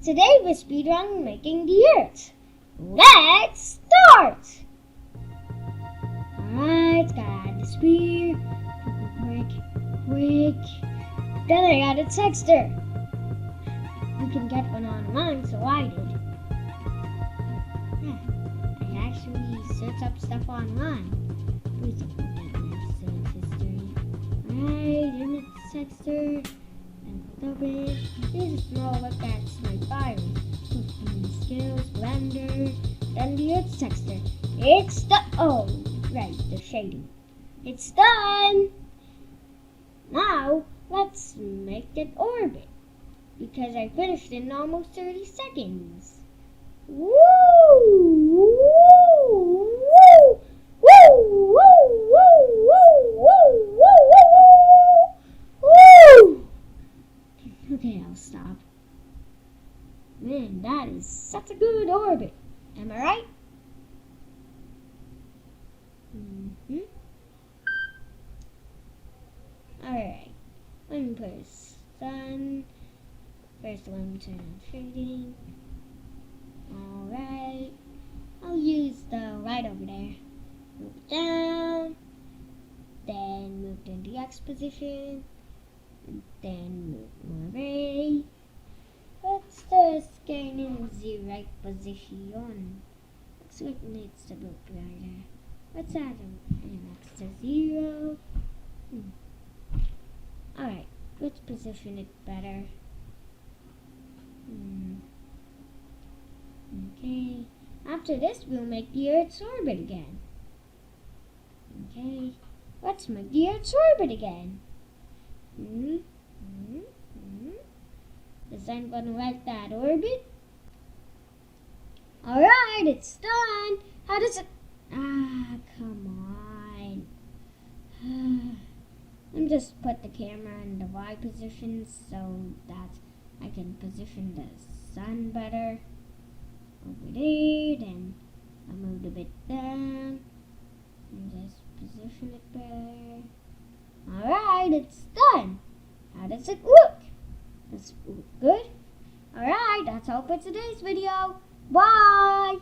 Today we're speedrun making the Earth. Let's start! Alright, gotta add the spear. Quick. Then I added Texter. You can get one online, so I did. Yeah, I actually searched up stuff online. Alright, image Texter. Here's a small look at my files. Skills, Blender, then the Earth texture. It's the shading. It's done! Now, let's make it orbit. Because I finished in almost 30 seconds. Woo! Woo! Woo! Woo! Okay, I'll stop. Man, that is such a good orbit. Am I right? Alright. Let me put a sun. First, let me turn on shading. Alright. I'll use the right over there. Move down. Then move to the X position. Then move away. Let's just gain in the right position. Looks like it needs to be brighter. Let's add an extra 0. Alright, let's position it better. Okay. After this, we'll make the Earth's orbit again. Okay. Let's make the Earth's orbit again. Is anyone like that orbit? Alright, it's done. How does it... come on. Let me just put the camera in the Y position so that I can position the sun better. Over there, then I'll move a bit down. And just position it better. Alright, it's done. How does it look? Does it look good? Alright, that's all for today's video. Bye!